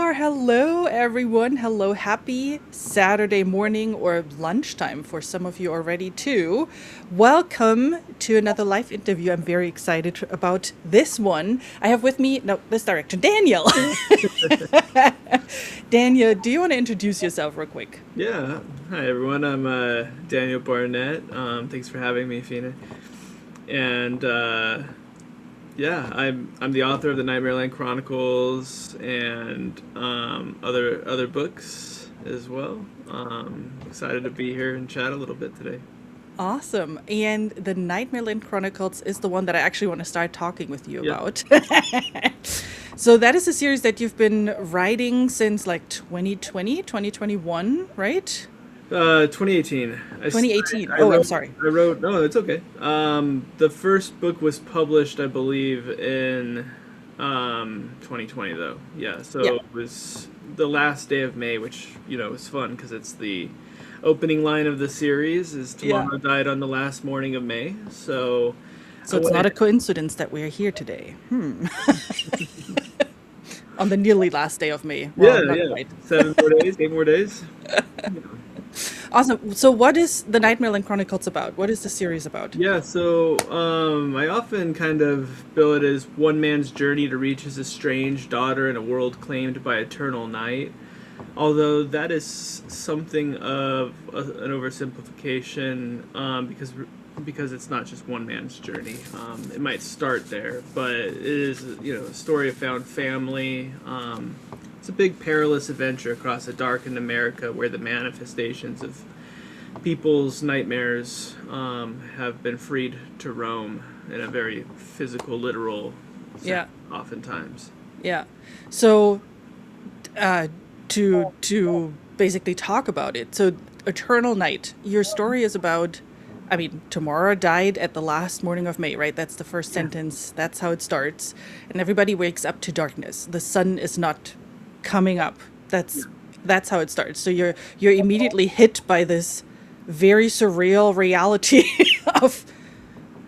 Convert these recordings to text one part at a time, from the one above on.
are. Hello, everyone. Hello. Happy Saturday morning or lunchtime for some of you already, too. Welcome to another live interview. I'm very excited about this one. I have with me, no, this director, Daniel. Daniel, do you want to introduce yourself real quick? Yeah. Hi, everyone. I'm Daniel Barnett. Thanks for having me, Fina. And yeah, I'm the author of the Nightmareland Chronicles and other books as well. Excited to be here and chat a little bit today. Awesome. And the Nightmareland Chronicles is the one that I actually want to start talking with you Yep. about. So that is a series that you've been writing since like 2020, 2021, right? 2018. 2018. I Oh, I'm wrote. sorry. I wrote. No, it's okay. The first book was published, I believe, in 2020, though. Yeah. Yeah. So it was the last day of May, which is fun because it's the opening line of the series. Is Yeah. tomorrow died on the last morning of May. So I So it's not went. a coincidence that we're here today. On the nearly last day of May. Well, Yeah, not yeah. quite. 7 more days, 8 more days. Awesome. So what is the Nightmareland Chronicles about? What is the series about? Yeah, so I often kind of bill it as one man's journey to reach his estranged daughter in a world claimed by eternal night. Although that is something of an oversimplification, because it's not just one man's journey. It might start there, but it is a story of found family. It's a big perilous adventure across a darkened America where the manifestations of people's nightmares have been freed to roam in a very physical, literal sense, Yeah. oftentimes. Yeah. So uh, to basically talk about it. So Eternal Night, your story is about, I mean, tomorrow died at the last morning of May, right? That's the first Yeah. sentence. That's how it starts. And everybody wakes up to darkness. The sun is not coming up. Yeah. That's how it starts. So you're immediately hit by this very surreal reality of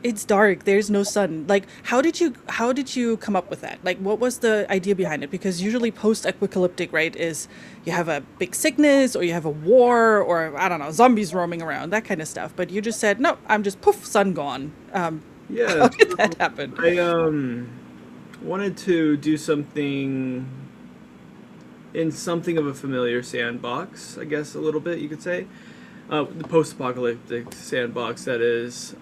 it's dark, there's no sun. Like how did you come up with that? Like what was the idea behind it? Because usually post-apocalyptic, right, is you have a big sickness or you have a war or I don't know, zombies roaming around, that kind of stuff. But you just said, "No, I'm just poof, sun gone." Yeah, How did so that happen? I wanted to do something in something of a familiar sandbox, I guess a little bit you could say. The post-apocalyptic sandbox, that is.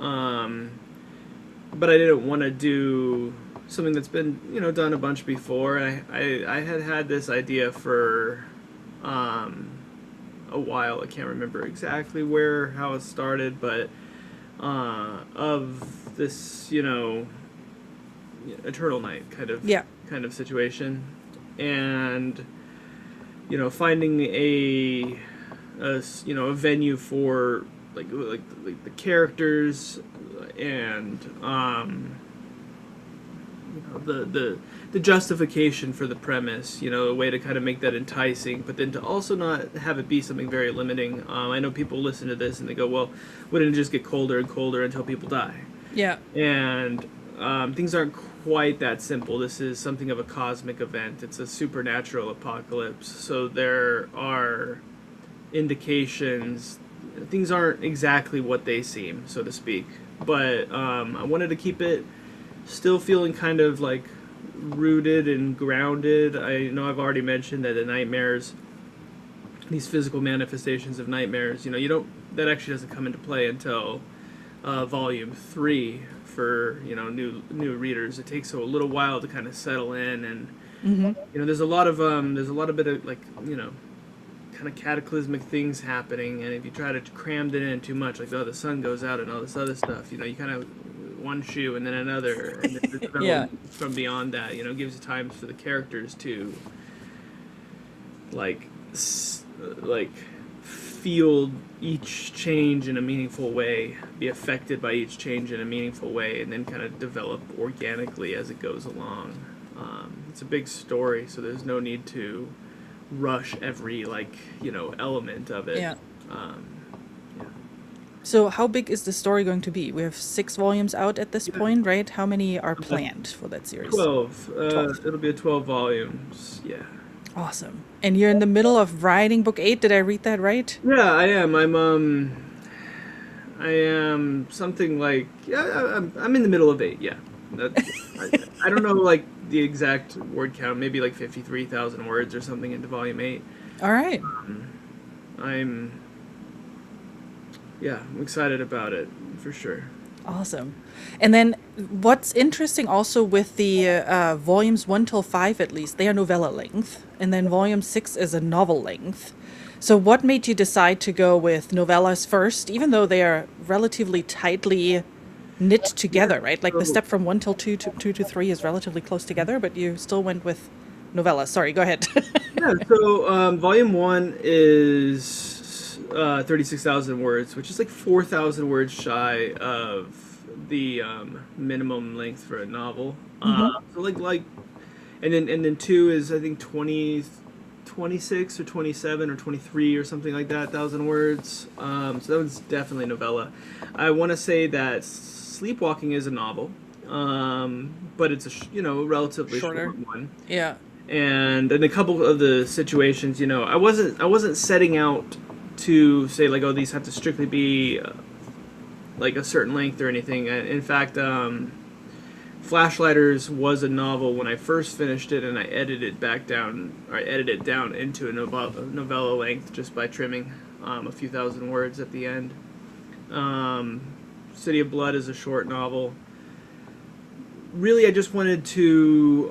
But I didn't want to do something that's been done a bunch before. I had this idea for um, a while. I can't remember exactly how it started, but of this eternal night Yeah. kind of situation, and finding a venue for like the characters and the justification for the premise, a way to kind of make that enticing, but then to also not have it be something very limiting. I know people listen to this and they go, well, wouldn't it just get colder and colder until people die? Yeah. And things aren't quite that simple. This is something of a cosmic event. It's a supernatural apocalypse. So there are indications things aren't exactly what they seem, so to speak. But I wanted to keep it still feeling kind of like rooted and grounded. I know I've already mentioned that the nightmares, these physical manifestations of nightmares, you don't that actually doesn't come into play until volume 3 for new readers. It takes a little while to kind of settle in, and Mhm. there's a lot of bit of like kind of cataclysmic things happening, and if you try to cram it in too much, like the sun goes out and all this other stuff, you kind of one shoe and then another, and then the Yeah. development from beyond that, gives you time for the characters to like like feel each change in a meaningful way, be affected by each change in a meaningful way, and then kind of develop organically as it goes along. It's a big story, so there's no need to rush every element of it. Yeah. Um, yeah. So how big is the story going to be? We have 6 volumes out at this Yeah. point, right? How many are planned for that series? 12. 12. It'll be a 12 volumes. Yeah. Awesome. And you're in the middle of writing book 8. Did I read that right? Yeah, I am. I am something like, yeah, I'm in the middle of 8. Yeah, that, I don't know like the exact word count. Maybe like 53,000 words or something into volume 8. All right. I'm Yeah, I'm excited about it for sure. Awesome. And then what's interesting also with the volumes 1 till 5, at least, they are novella length. And then volume 6 is a novel length. So what made you decide to go with novellas first, even though they are relatively tightly knit Yeah. together, right? Like the So step from 1 till 2 to 2 to 3 is relatively close together, but you still went with novellas. Sorry, go ahead. yeah, so volume 1 is 36,000 words, which is like 4,000 words shy of the minimum length for a novel. Hmm. So and then 2 is I think 26 or 27 or 23 or something like that thousand words. So that one's definitely a novella. I want to say that Sleepwalking is a novel, but it's a relatively Shorter. short one. Yeah. And in a couple of the situations, I wasn't setting out to say like, oh, these have to strictly be like a certain length or anything. In fact, Flashlighters was a novel when I first finished it, and I edited it down into a novella length just by trimming a few thousand words at the end. Um, City of Blood is a short novel. Really, I just wanted to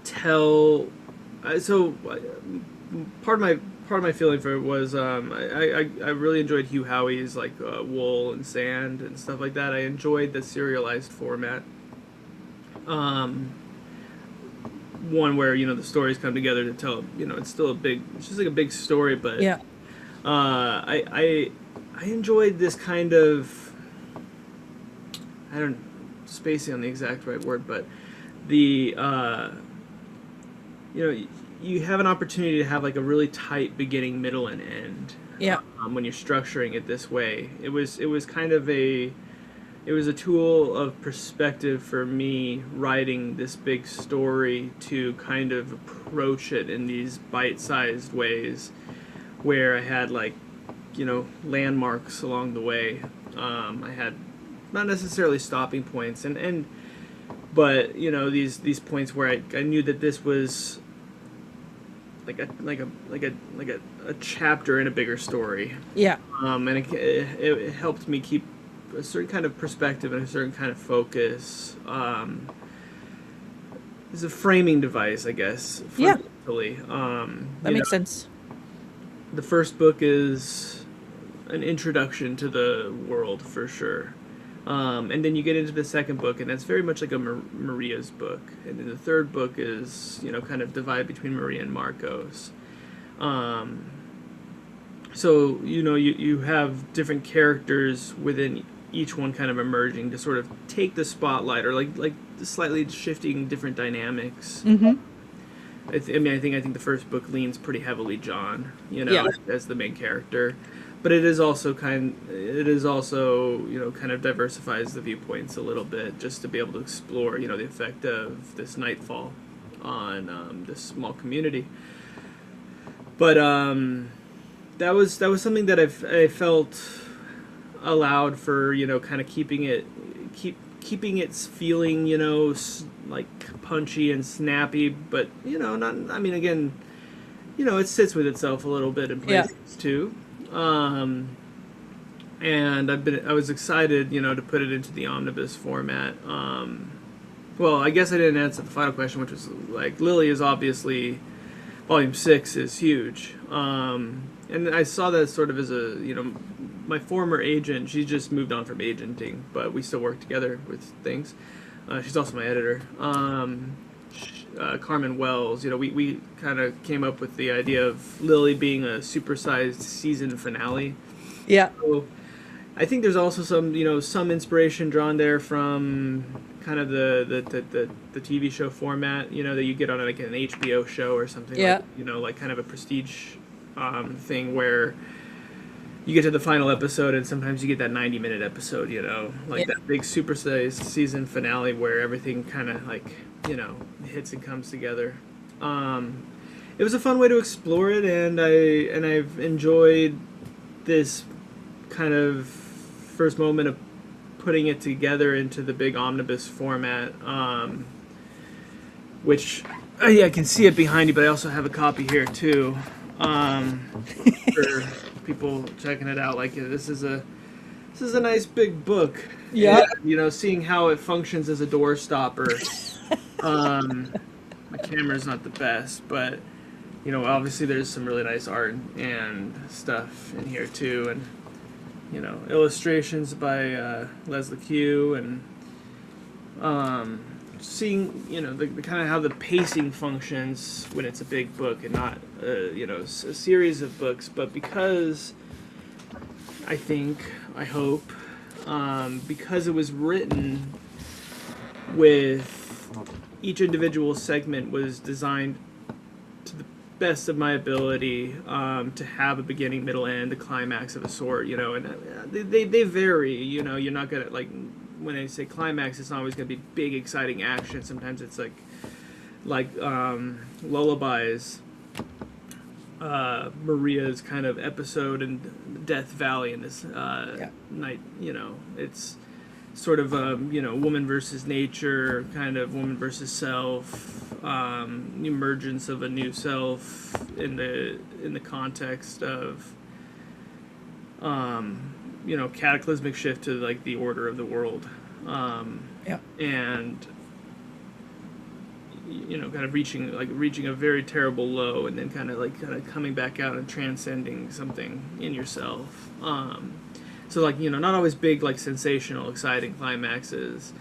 tell. So part of my feeling for it was I really enjoyed Hugh Howey's like Wool and Sand and stuff like that. I enjoyed the serialized format. Um, One where the stories come together to tell. It's just like a big story, but Yeah. I enjoyed this kind of, I don't spacing on the exact right word, but the you have an opportunity to have like a really tight beginning, middle, and end Yeah. when you're structuring it this way. It was kind of it was a tool of perspective for me writing this big story to kind of approach it in these bite-sized ways where I had like landmarks along the way. I had not necessarily stopping points and but these points where I knew that this was like a chapter in a bigger story. Yeah. And it helped me keep a certain kind of perspective and a certain kind of focus. It's a framing device, I guess, Yeah. fundamentally. That makes sense. The first book is an introduction to the world for sure. And then you get into the second book, and that's very much like a Maria's book. And then the third book is, kind of divided between Maria and Marcos. Um, so, you have different characters within each one kind of emerging to sort of take the spotlight or like slightly shifting different dynamics. Mm-hmm. I think the first book leans pretty heavily John, Yeah. as the main character, but it is also kind of diversifies the viewpoints a little bit just to be able to explore the effect of this nightfall on this small community. But that was something that I felt allowed for kind of keeping its feeling like punchy and snappy, but not. I mean, again, it sits with itself a little bit in Yeah. places too. And I was excited to put it into the omnibus format. Well, I guess I didn't answer the final question, which was like Lily is obviously volume 6 is huge. And I saw that sort of as my former agent. She just moved on from agenting, but we still work together with things. She's also my editor. Carmen Wells, we kind of came up with the idea of Lily being a supersized season finale. Yeah. So I think there's also some inspiration drawn there from kind of the TV show format, that you get on like an HBO show or something. Yeah. Like kind of a prestige thing where you get to the final episode and sometimes you get that 90-minute episode, like Yeah. that big supersized season finale where everything kind of like hits and comes together. It was a fun way to explore it, and I've enjoyed this kind of first moment of putting it together into the big omnibus format, which I can see it behind you, but I also have a copy here too, for people checking it out. Like this is a nice big book. Yeah. And, seeing how it functions as a door stopper. My camera's not the best, but obviously there's some really nice art and stuff in here too, and illustrations by Leslie Q, and seeing the kind of how the pacing functions when it's a big book and not a series of books, but because I hope because it was written with each individual segment was designed to the best of my ability to have a beginning, middle, end, a climax of a sort, and they vary. You're not gonna, like, when they say climax, it's not always gonna be big, exciting action. Sometimes it's like Lullabies, Maria's kind of episode in Death Valley in this night. It's sort of woman versus nature, kind of woman versus self, emergence of a new self in the context of cataclysmic shift to like the order of the world, and kind of reaching a very terrible low, and then kind of coming back out and transcending something in yourself. So not always big, like, sensational, exciting climaxes,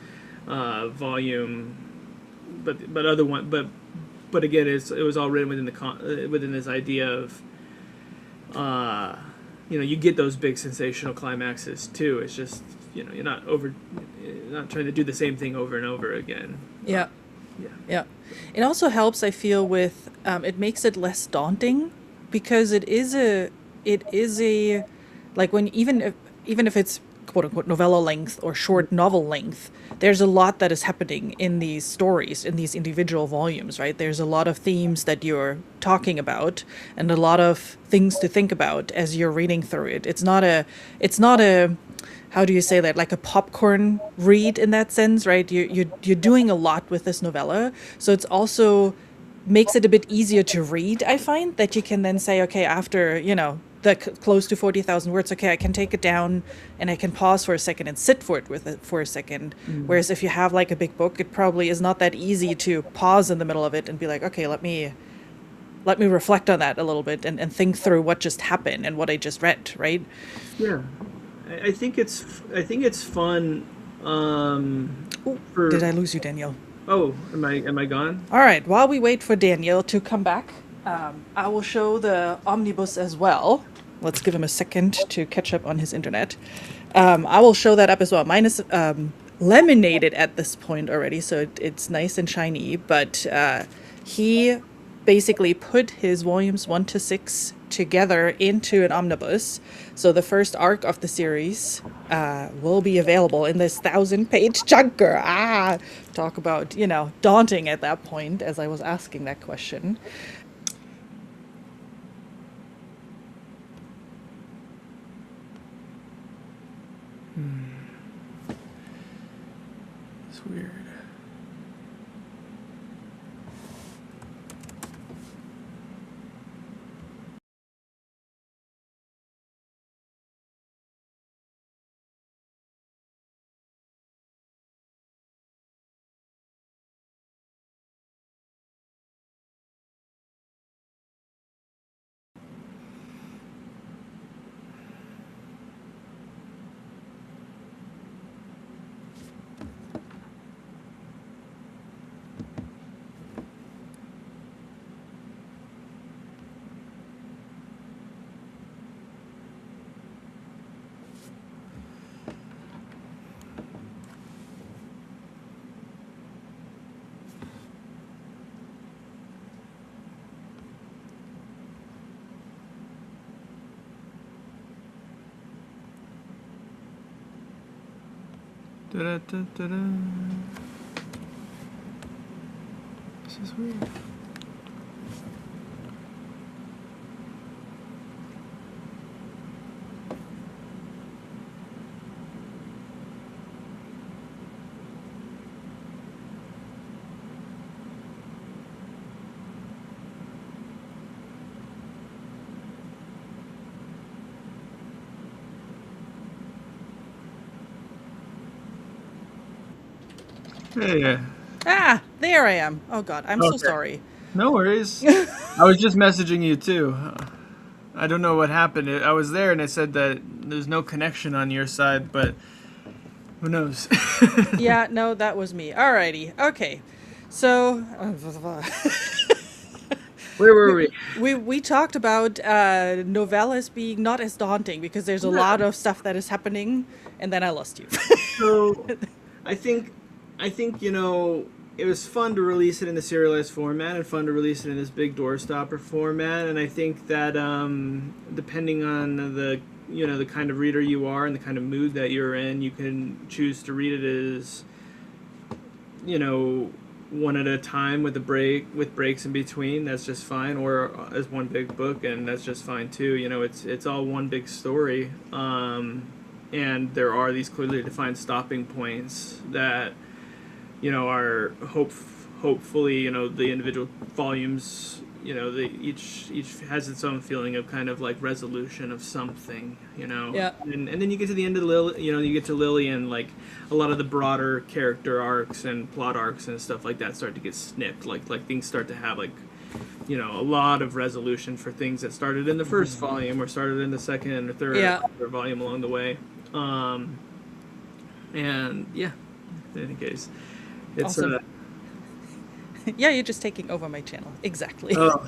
volume, but other one, but again, it was all written within this idea of, you get those big sensational climaxes too. It's just you're not trying to do the same thing over and over again. Yeah. It also helps, I feel, with it makes it less daunting, because it is a like, when even if it's quote unquote novella length or short novel length, there's a lot that is happening in these stories, in these individual volumes, right? There's a lot of themes that you're talking about, and a lot of things to think about as you're reading through it. It's not a how do you say that, like a popcorn read in that sense, right? You're doing a lot with this novella, so it's also makes it a bit easier to read. I find that you can then say, okay, after the close to 40,000 words, okay, I can take it down and I can pause for a second and sit for a second. Whereas if you have like a big book, it probably is not that easy to pause in the middle of it and be like, okay, let me reflect on that a little bit and think through what just happened and what I just read, right? Yeah, I think it's fun. Did I lose you, Daniel? Oh, am I gone? All right. While we wait for Daniel to come back, I will show the omnibus as well. Let's give him a second to catch up on his internet. I will show that up as well. Mine is laminated at this point already, so it's nice and shiny. But he basically put his volumes 1 to 6 together into an omnibus. So the first arc of the series will be available in this 1,000-page chunker. Talk about, daunting at that point, as I was asking that question. It's weird. Da-da-da-da-da. is weird. Hey, Ah, there I am. Oh God, I'm so okay. sorry. No worries. I was just messaging you too. I don't know what happened. I was there and it said that there's no connection on your side, but who knows? Yeah, no, that was me. Alrighty, okay. So Where we were we? we talked about novellas being not as daunting because there's a Yeah. lot of stuff that is happening, and then I lost you. So I think it was fun to release it in the serialized format and fun to release it in this big doorstopper format, and I think that depending on the kind of reader you are and the kind of mood that you're in, you can choose to read it as one at a time with breaks in between. That's just fine, or as one big book, and that's just fine too. It's all one big story. And there are these clearly defined stopping points that are hopefully the individual volumes, each has its own feeling of kind of like resolution of something, Yeah. and then you get to the end of you get to Lily, and like a lot of the broader character arcs and plot arcs and stuff like that start to get snipped, like things start to have like a lot of resolution for things that started in the first volume or started in the second or third Yeah. or volume along the way. And yeah, in any case, it's Awesome. Yeah, you're just taking over my channel. Exactly. oh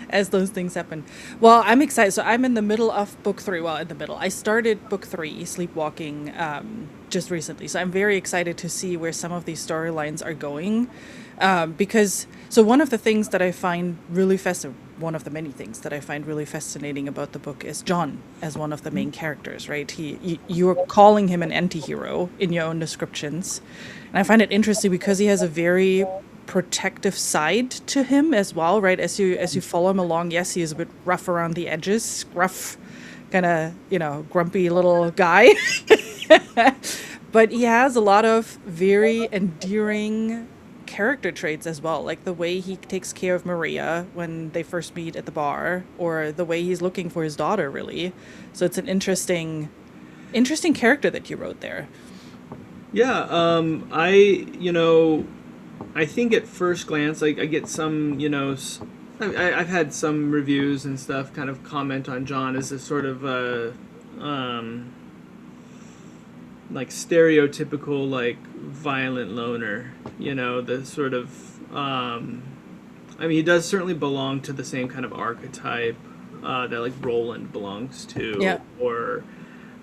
As those things happen. Well, I'm excited. So I'm in the middle of book 3. Well, in the middle. I started book 3, Sleepwalking, just recently. So I'm very excited to see where some of these storylines are going. Because, so one of the things that I find really one of the many things that I find really fascinating about the book is John as one of the main characters, right? You're calling him an anti-hero in your own descriptions. And I find it interesting because he has a very protective side to him as well, right? As you follow him along, yes, he is a bit rough around the edges, gruff, kind of, grumpy little guy. But he has a lot of very endearing character traits as well, like the way he takes care of Maria when they first meet at the bar, or the way he's looking for his daughter, really. So it's an interesting character that you wrote there. yeah. I think at first glance, like I get some, I've had some reviews and stuff kind of comment on John as a sort of like stereotypical like violent loner, the sort of I mean, he does certainly belong to the same kind of archetype that like Roland belongs to, Yeah. or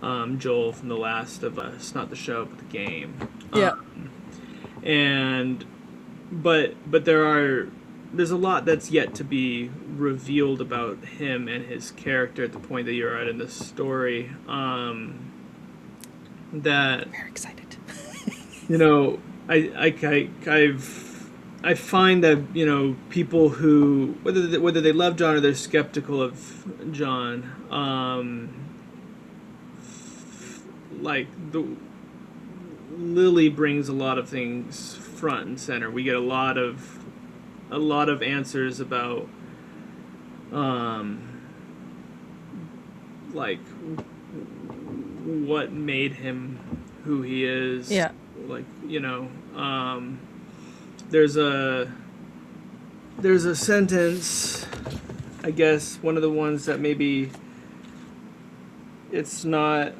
Joel from The Last of Us, not the show but the game. Yeah. And but there's a lot that's yet to be revealed about him and his character at the point that you're at in the story. That Very excited. I find that people who whether they love John or they're skeptical of John, like the Lily brings a lot of things front and center. We get a lot of answers about like what made him who he is. Yeah. Like there's a sentence, I guess one of the ones that maybe it's not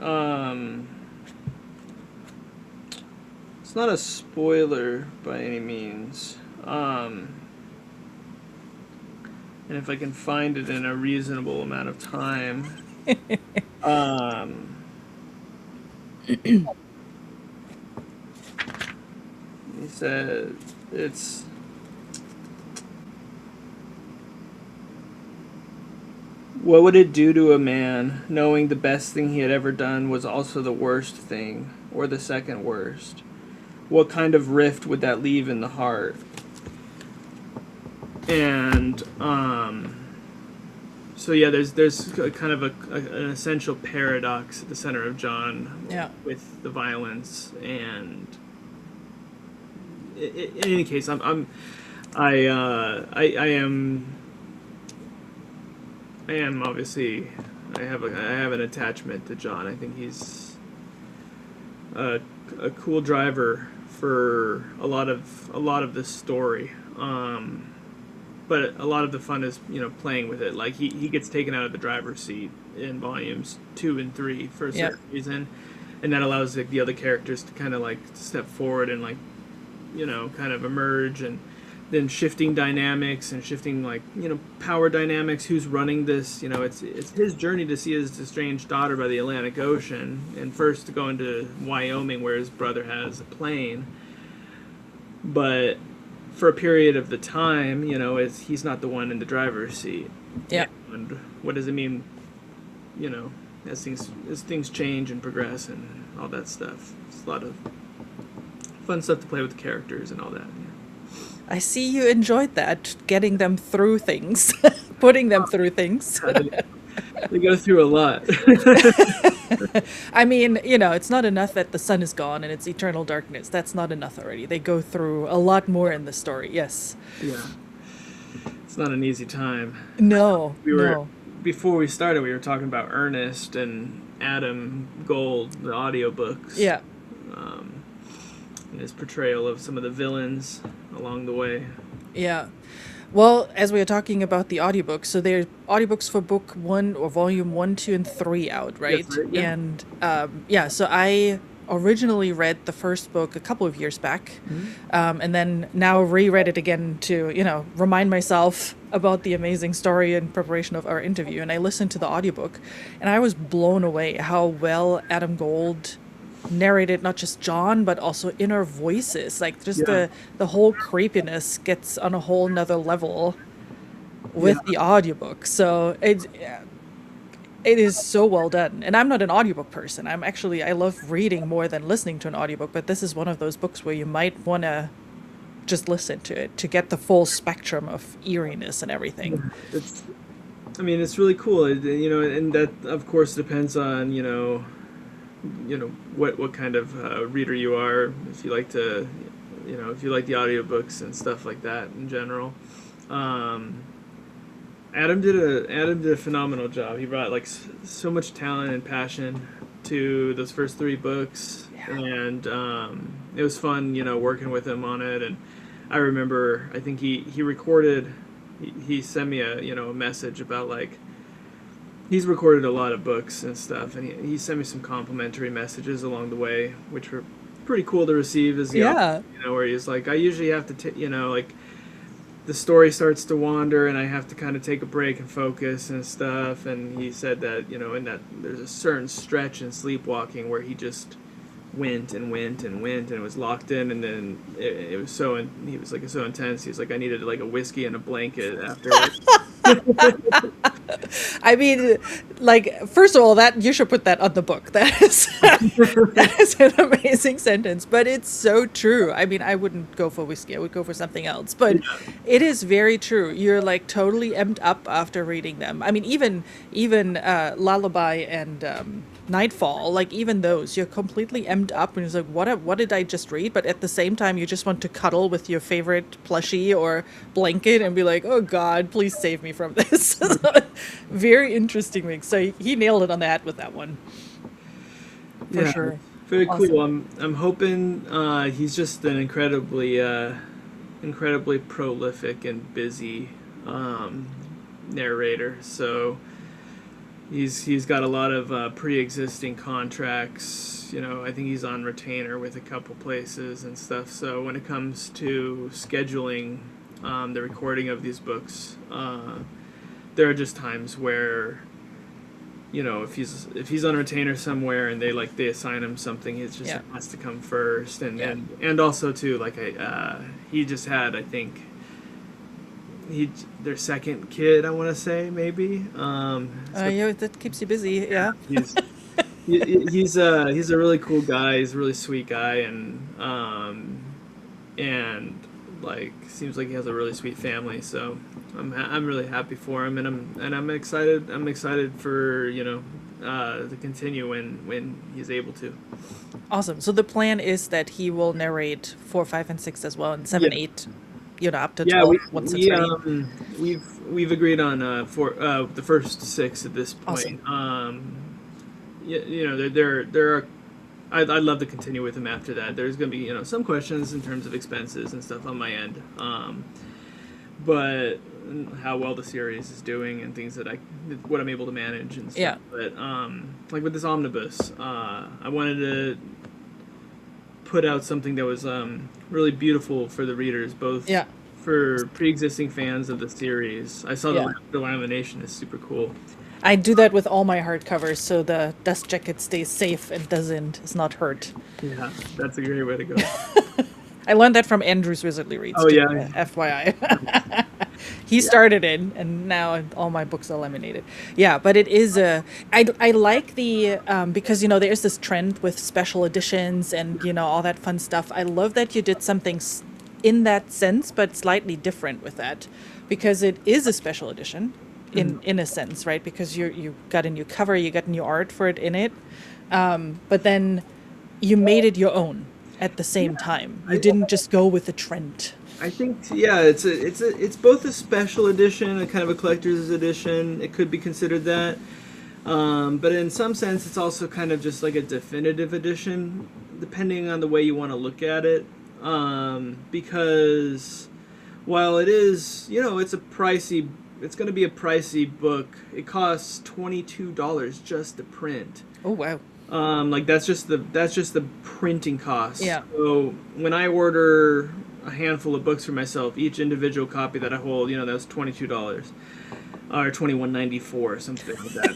a spoiler by any means. And if I can find it in a reasonable amount of time. He said it's what would it do to a man knowing the best thing he had ever done was also the worst thing, or the second worst? what kind of rift would that leave in the heart? And so yeah, there's a kind of an essential paradox at the center of John, Yeah. with the violence. And in any case, I am obviously, I have an attachment to John. I think he's a cool driver for a lot of this story. But a lot of the fun is, playing with it. Like, he gets taken out of the driver's seat in volumes 2 and 3 for a certain reason, and that allows the other characters to kind of like step forward and like, kind of emerge, and then shifting dynamics and shifting like, power dynamics. Who's running this? It's his journey to see his estranged daughter by the Atlantic Ocean, and first to go into Wyoming where his brother has a plane, but for a period of the time, he's not the one in the driver's seat. Yeah. And what does it mean, as things change and progress and all that stuff? It's a lot of fun stuff to play with the characters and all that. Yeah. I see you enjoyed that, getting them through things, putting them through things. They go through a lot. I mean, it's not enough that the sun is gone and it's eternal darkness. That's not enough already. They go through a lot more in the story, yes. Yeah. It's not an easy time. No, Before we started, we were talking about Ernest and Adam Gold, the audiobooks. Yeah. And his portrayal of some of the villains along the way. Yeah. Well, as we are talking about the audiobooks, so there are audiobooks for book 1 or volume 1, 2, and 3 out, right? Yes, right, yeah. And so I originally read the first book a couple of years back, and then now reread it again to, remind myself about the amazing story in preparation of our interview. And I listened to the audiobook, and I was blown away how well Adam Gold narrated not just John but also inner voices. Like just the whole creepiness gets on a whole nother level with the audiobook. So it is so well done. And I'm not an audiobook person. I love reading more than listening to an audiobook, but this is one of those books where you might want to just listen to it to get the full spectrum of eeriness and everything. It's really cool, and that of course depends on what kind of reader you are. If you like to, if you like the audiobooks and stuff like that in general. Adam did a phenomenal job. He brought like so much talent and passion to those first 3 books, and it was fun, working with him on it. And I remember, I think he recorded. He sent me a message about like. He's recorded a lot of books and stuff, and he sent me some complimentary messages along the way, which were pretty cool to receive. As where he's like, I usually have to, like, the story starts to wander, and I have to kind of take a break and focus and stuff. And he said that, in that there's a certain stretch in Sleepwalking where he just went and went and went and was locked in, and then it was he was like so intense. He was like, I needed like a whiskey and a blanket after. I mean, like, first of all, that you should put that on the book. That is an amazing sentence, but it's so true. I mean, I wouldn't go for whiskey. I would go for something else, but it is very true. You're like totally emped up after reading them. I mean, even Lullaby and Nightfall, like even those, you're completely emped up and it's like, what did I just read? But at the same time, you just want to cuddle with your favorite plushie or blanket and be like, oh God, please save me from this. Very interesting mix. So he nailed it on the head with that one. For sure. Very awesome. Cool. I'm hoping he's just an incredibly prolific and busy narrator. So he's got a lot of pre-existing contracts. I think he's on retainer with a couple places and stuff. So when it comes to scheduling the recording of these books, there are just times where, if he's on retainer somewhere and they assign him something, it just has to come first. And also too, like he just had, I think, their second kid, I want to say, maybe. That keeps you busy, yeah. He's a really cool guy. He's a really sweet guy, and like seems like he has a really sweet family. So I'm really happy for him, and I'm excited. I'm excited for to continue when he's able to. Awesome. So the plan is that he will narrate 4, 5, and 6 as well, and Yeah, 7, 8, up to yeah. 12 once it's ready. We've agreed on for the first 6 at this Awesome. point. There are. I'd love to continue with him after that. There's going to be some questions in terms of expenses and stuff on my end, but how well the series is doing and things what I'm able to manage and stuff. Yeah. But like with this omnibus, I wanted to put out something that was really beautiful for the readers, both Yeah. for pre-existing fans of the series. I saw Yeah. the lamination is super cool. I do that with all my hardcovers, so the dust jacket stays safe and is not hurt. Yeah, that's a great way to go. I learned that from Andrew's Wizardly Reads. Oh, too, yeah. FYI. He Yeah. started it, and now all my books are laminated. Yeah, but it is I like the because there is this trend with special editions and all that fun stuff. I love that you did something in that sense, but slightly different with that, because it is a special edition in a sense, right? Because you got a new cover, you got new art for it in it, but then you made it your own at the same time. You didn't just go with the trend. I think it's both a special edition, a kind of a collector's edition. It could be considered that, but in some sense, it's also kind of just like a definitive edition, depending on the way you want to look at it. Because while it is, it's going to be a pricey book. It costs $22 just to print. Oh wow. Like that's just the printing cost. Yeah. So when I order a handful of books for myself, each individual copy that I hold, that's $22 or $21.94, something like that.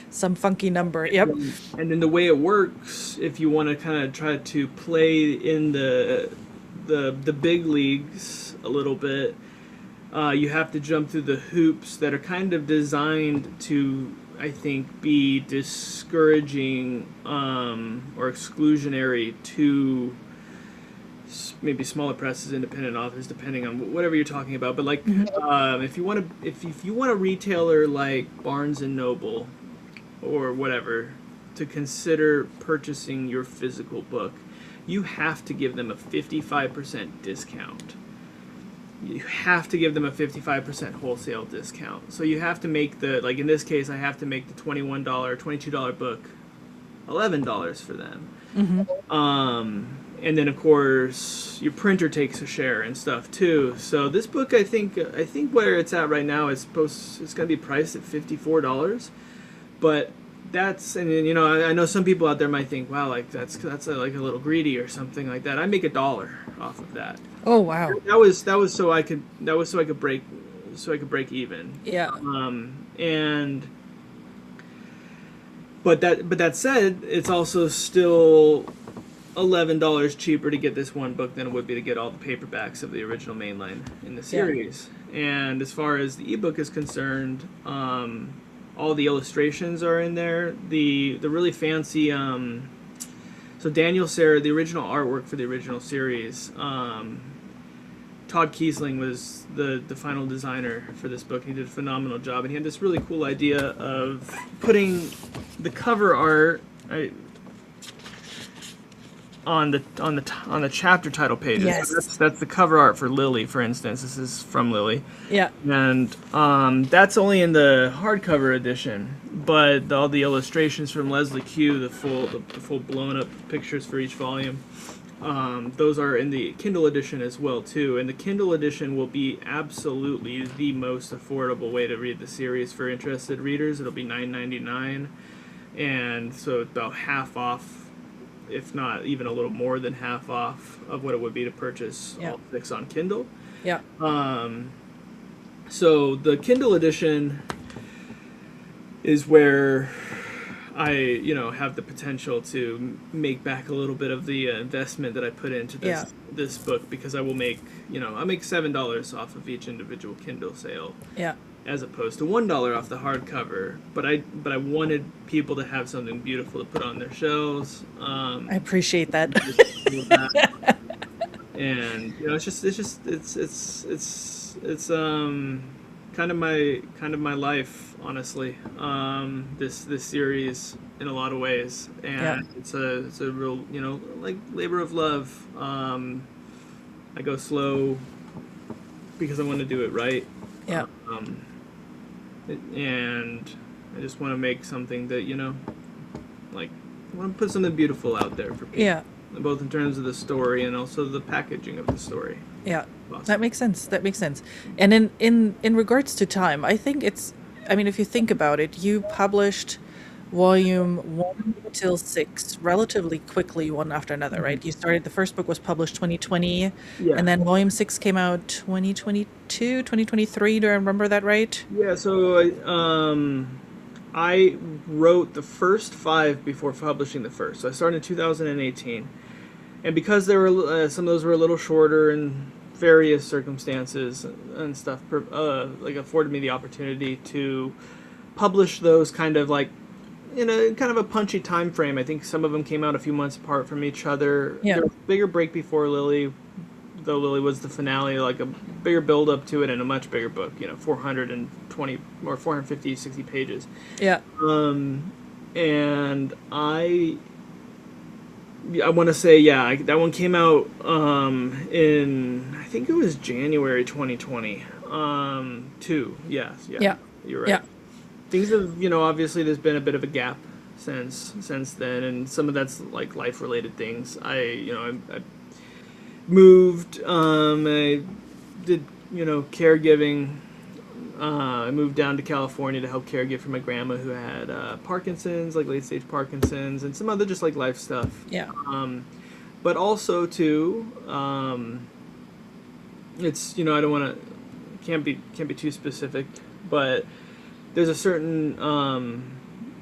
Some funky number. Yep. And then the way it works, if you want to kind of try to play in the big leagues a little bit, you have to jump through the hoops that are kind of designed to, I think, be discouraging or exclusionary to maybe smaller presses, independent authors, depending on whatever you're talking about. But like, if you want a retailer like Barnes and Noble or whatever to consider purchasing your physical book, you have to give them a 55% discount. You have to give them a 55% wholesale discount. So you have to make like in this case, I have to make the $21, $22 book $11 for them. And then of course your printer takes a share and stuff too. So this book, I think where it's at right now, it's going to be priced at $54, but I know some people out there might think, wow, like that's like a little greedy or something like that. I make $1 off of that. Oh wow. That was so I could break even. Yeah. But that said, it's also still $11 cheaper to get this one book than it would be to get all the paperbacks of the original mainline in the series. Yeah. And as far as the ebook is concerned, all the illustrations are in there. The really fancy so Daniel Serra, the original artwork for the original series, Todd Kiesling was the final designer for this book. He did a phenomenal job, and he had this really cool idea of putting the cover art on the chapter title pages. Yes. So that's the cover art for Lily, for instance. This is from Lily. Yeah. And that's only in the hardcover edition, but all the illustrations from Leslie Q, the full blown up pictures for each volume, those are in the Kindle edition as well too. And the Kindle edition will be absolutely the most affordable way to read the series for interested readers. It'll be $9.99, and so about half off, if not even a little more than half off of what it would be to purchase all 6 on Kindle. Yeah. So the Kindle edition is where I, have the potential to make back a little bit of the investment that I put into this book, because I will make, I make $7 off of each individual Kindle sale. Yeah. as opposed to $1 off the hardcover. But I wanted people to have something beautiful to put on their shelves. I appreciate that. And it's kind of my life, honestly. This series in a lot of ways, and it's a real, like, labor of love. I go slow because I want to do it right. Yeah. And I just want to make something that, like, I want to put something beautiful out there for people. Yeah. Both in terms of the story and also the packaging of the story. Yeah. Awesome. That makes sense. And in regards to time, I think if you think about it, you published volume 1 till 6 relatively quickly, one after another, right? The first book was published 2020, Yeah. and then volume 6 came out 2022, 2023. Do I remember that right? Yeah, so I wrote the first 5 before publishing the first. So I started in 2018. And because there were some of those were a little shorter in various circumstances and stuff, like, afforded me the opportunity to publish those kind of like in a kind of a punchy time frame. I think some of them came out a few months apart from each other. Yeah. There was a bigger break before Lily, though Lily was the finale, like a bigger build up to it and a much bigger book, 420 or 450, 60 pages. Yeah. And I want to say, that one came out in, I think it was January 2020. Too. Yes. Yeah. Yeah. You're right. Yeah. Things have, obviously there's been a bit of a gap since then, and some of that's like life related things. I moved, I did, caregiving. I moved down to California to help caregive for my grandma who had Parkinson's, like late stage Parkinson's, and some other just like life stuff. Yeah. But also too, it's, I don't want to, can't be too specific, but there's a certain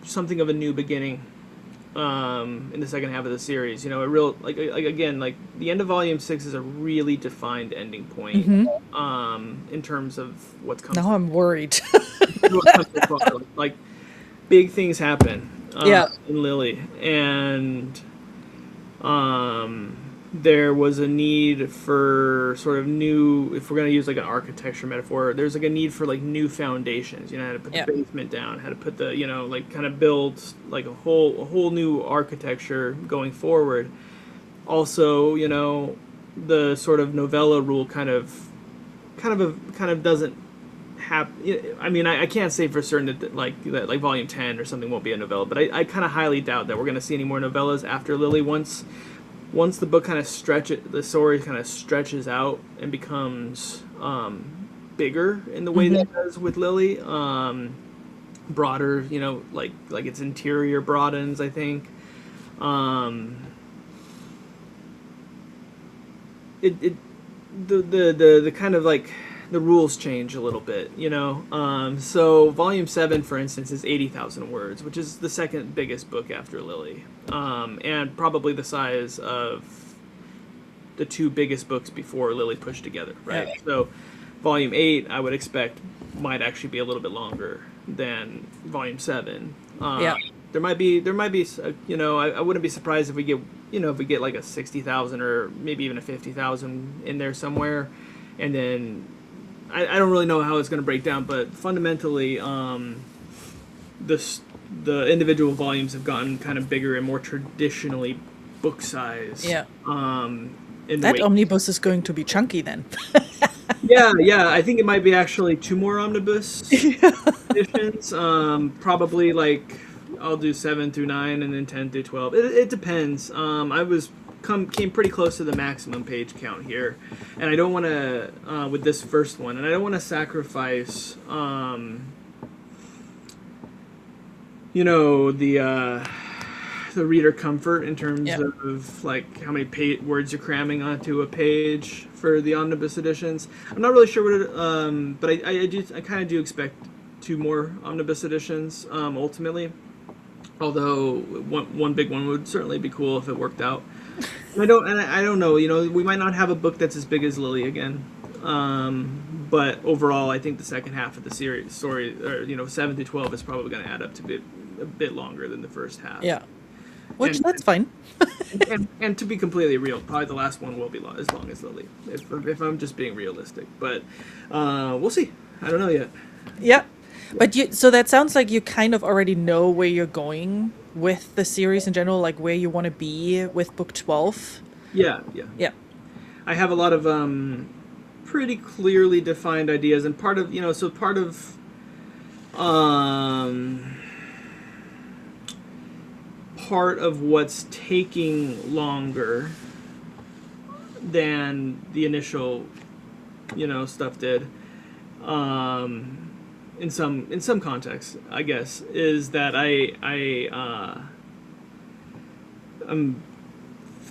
something of a new beginning in the second half of the series. A real like again, like the end of volume 6 is a really defined ending point in terms of what's coming. Now I'm worried. Like big things happen in Lily, and there was a need for sort of new, if we're going to use like an architecture metaphor, there's like a need for like new foundations, how to put the basement down, how to put the, like kind of build like a whole new architecture going forward. Also, the sort of novella rule kind of doesn't happen. I mean, I can't say for certain that like volume 10 or something won't be a novella, but I kind of highly doubt that we're going to see any more novellas after Lily once the book kind of the story kind of stretches out and becomes bigger in the way that it does with Lily, broader, like its interior broadens, I think. The kind of like the rules change a little bit, so volume 7, for instance, is 80,000 words, which is the second biggest book after Lily, and probably the size of the 2 biggest books before Lily pushed together, right? So volume 8, I would expect, might actually be a little bit longer than volume 7. There might be I wouldn't be surprised if we get like a 60,000 or maybe even a 50,000 in there somewhere, and then I don't really know how it's going to break down, but fundamentally, the individual volumes have gotten kind of bigger and more traditionally book size. Yeah. That omnibus is going to be chunky then. Yeah. I think it might be actually 2 more omnibus editions. Probably like I'll do 7 through 9 and then 10 through 12. It depends. Came pretty close to the maximum page count here, and I don't want to with this first one, and I don't want to sacrifice the reader comfort in terms of like how many words you're cramming onto a page for the omnibus editions. I'm not really sure what but I kind of do expect 2 more omnibus editions ultimately, although one big one would certainly be cool if it worked out. I don't know. We might not have a book that's as big as Lily again. But overall, I think the second half of the series story, or 7 to 12, is probably going to add up to be a bit longer than the first half. Yeah. Which, And that's fine. and to be completely real, probably the last one will be as long as Lily, if I'm just being realistic. But we'll see. I don't know yet. Yeah. But so that sounds like you kind of already know where you're going with the series in general, like where you want to be with book 12. Yeah. Yeah. I have a lot of pretty clearly defined ideas, and part of part of what's taking longer than the initial stuff did, in some context, I guess, is that I'm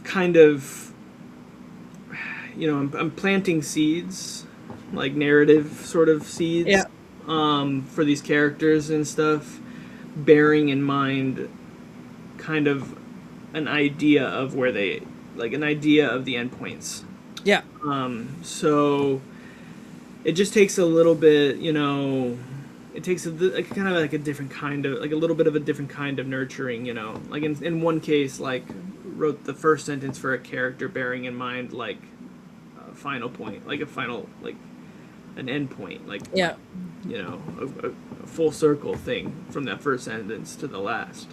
kind of, I'm planting seeds, like narrative sort of seeds, Yeah. for these characters and stuff, bearing in mind kind of an idea of where an idea of the endpoints. Yeah. So it just takes a little bit, it takes a kind of like a different kind of, like a little bit of a different kind of nurturing, like in one case, like wrote the first sentence for a character bearing in mind like a final point, like a final, like an end point, like, Yeah. a full circle thing from that first sentence to the last.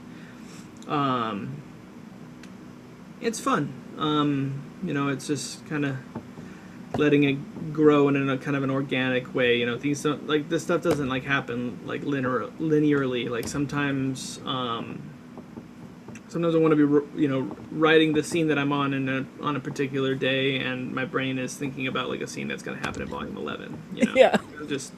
It's fun. It's just kind of letting it grow in a kind of an organic way. Things don't, like, this stuff doesn't like happen like linearly. Like sometimes I want to be writing the scene that I'm on on a particular day, and my brain is thinking about like a scene that's going to happen in volume 11. Yeah. Just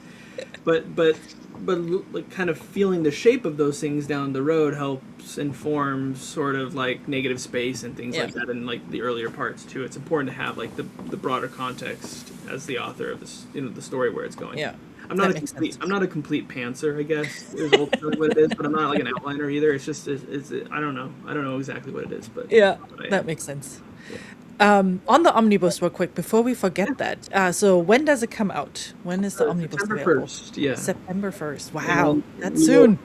but like kind of feeling the shape of those things down the road helps inform sort of like negative space and things like that in like the earlier parts too. It's important to have like the broader context as the author of this, the story where it's going. Yeah. I'm not a complete pantser, I guess, is ultimately what it is, but I'm not like an outliner either. It's just I don't know exactly what it is, but Yeah. That makes sense. On the omnibus, real quick, before we forget that. So when does it come out? When is the omnibus September available? 1st, yeah. September 1st. Wow, And that's soon.